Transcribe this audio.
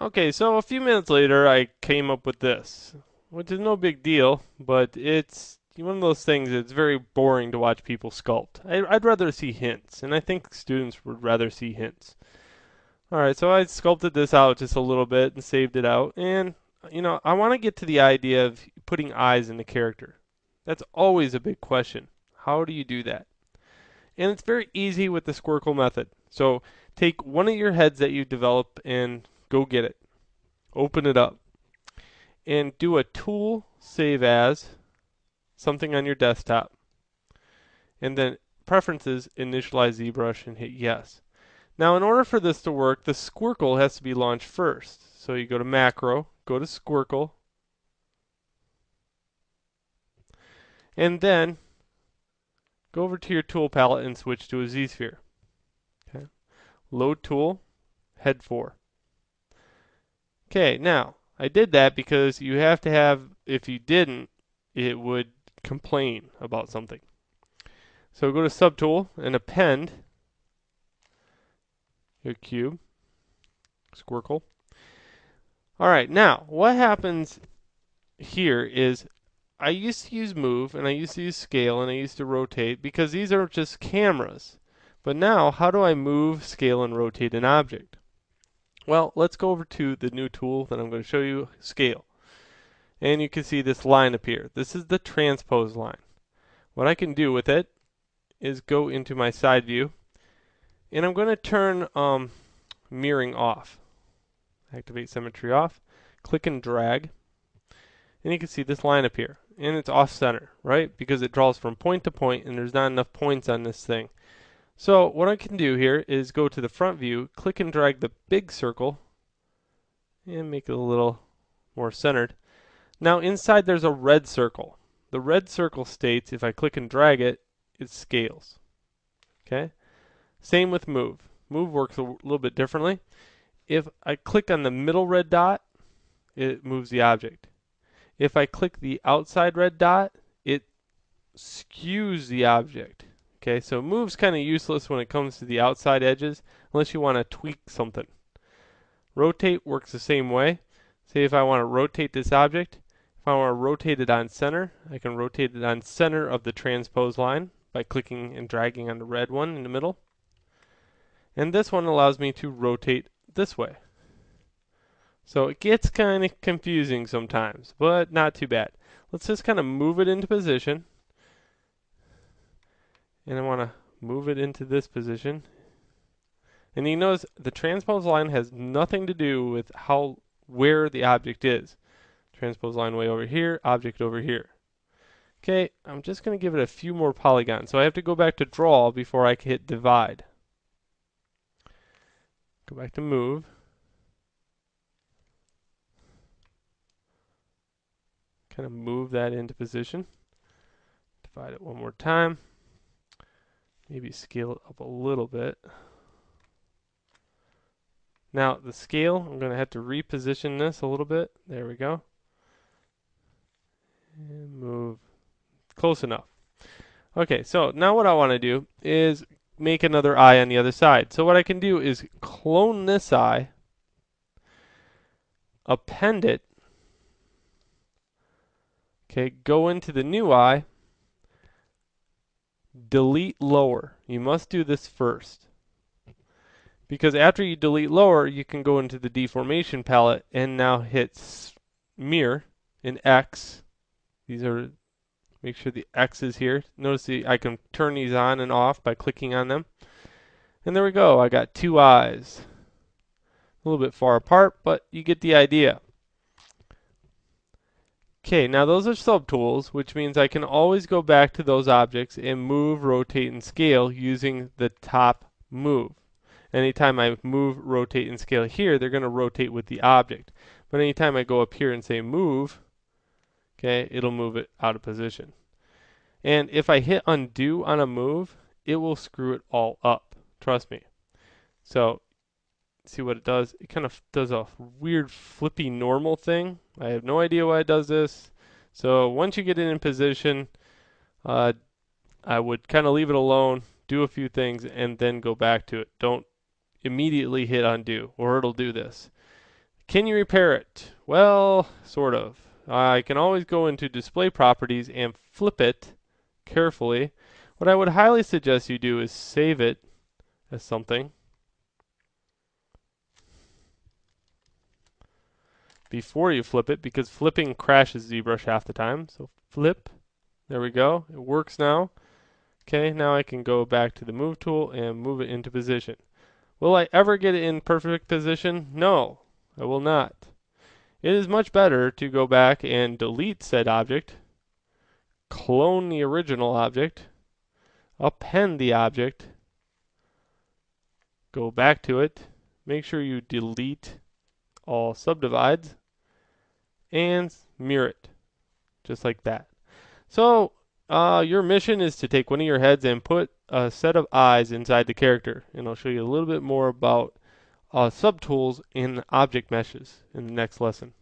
Okay, so a few minutes later, I came up with this, which is no big deal, but it's one of those things that's very boring to watch people sculpt. I'd rather see hints, and I think students would rather see hints. Alright, so I sculpted this out just a little bit and saved it out, and I want to get to the idea of putting eyes in the character. That's always a big question. How do you do that? And it's very easy with the Squircle method. So take one of your heads that you develop and go get it. Open it up and do a tool save as something on your desktop. And then preferences, initialize ZBrush and hit yes. Now in order for this to work, the Squircle has to be launched first. So you go to macro, go to Squircle, and then go over to your tool palette and switch to a Z-sphere. Okay. Load tool, head 4. Okay, now I did that because you have to have, if you didn't, it would complain about something. So go to subtool and append your cube, Squircle. All right, now what happens here is I used to use move and I used to use scale and I used to rotate because these are just cameras. But now, how do I move, scale, and rotate an object? Well, let's go over to the new tool that I'm going to show you, scale. And you can see this line appear. This is the transpose line. What I can do with it is go into my side view and I'm going to turn mirroring off. Activate symmetry off. Click and drag. And you can see this line appear. And it's off center, right? Because it draws from point to point and there's not enough points on this thing. So what I can do here is go to the front view, click and drag the big circle and make it a little more centered. Now inside there's a red circle. The red circle states if I click and drag it, it scales. Okay? Same with move. Move works a little bit differently. If I click on the middle red dot, it moves the object. If I click the outside red dot, it skews the object. Okay, so move's kind of useless when it comes to the outside edges, unless you want to tweak something. Rotate works the same way. Say if I want to rotate this object, if I want to rotate it on center, I can rotate it on center of the transpose line by clicking and dragging on the red one in the middle. And this one allows me to rotate this way. So it gets kind of confusing sometimes, but not too bad. Let's just kind of move it into position. And I want to move it into this position. And you notice the transpose line has nothing to do with where the object is. Transpose line way over here, object over here. Okay, I'm just going to give it a few more polygons. So I have to go back to draw before I can hit divide. Go back to move. Kind of move that into position. Divide it one more time. Maybe scale it up a little bit. Now the scale, I'm going to have to reposition this a little bit. There we go. And move close enough. Okay, so now what I want to do is make another eye on the other side. So what I can do is clone this eye, append it, okay, go into the new eye, delete lower. You must do this first. Because after you delete lower, you can go into the deformation palette and now hit mirror in X. These are, make sure the X is here. Notice I can turn these on and off by clicking on them. And there we go. I got two eyes. A little bit far apart, but you get the idea. Okay, now those are subtools, which means I can always go back to those objects and move, rotate, and scale using the top move. Anytime I move, rotate, and scale here, they're going to rotate with the object. But anytime I go up here and say move, okay, it'll move it out of position. And if I hit undo on a move, it will screw it all up. Trust me. So, see what it does? It kind of does a weird flippy normal thing. I have no idea why it does this. So once you get it in position, I would kind of leave it alone, do a few things, and then go back to it. Don't immediately hit undo or it'll do this. Can you repair it? Well, sort of. I can always go into display properties and flip it carefully. What I would highly suggest you do is save it as something before you flip it, because flipping crashes ZBrush half the time. So flip, there we go. It works now. Okay, now I can go back to the move tool and move it into position. Will I ever get it in perfect position? No, I will not. It is much better to go back and delete said object, clone the original object, append the object, go back to it, make sure you delete all subdivides, and mirror it, just like that. So, your mission is to take one of your heads and put a set of eyes inside the character, and I'll show you a little bit more about subtools in object meshes in the next lesson.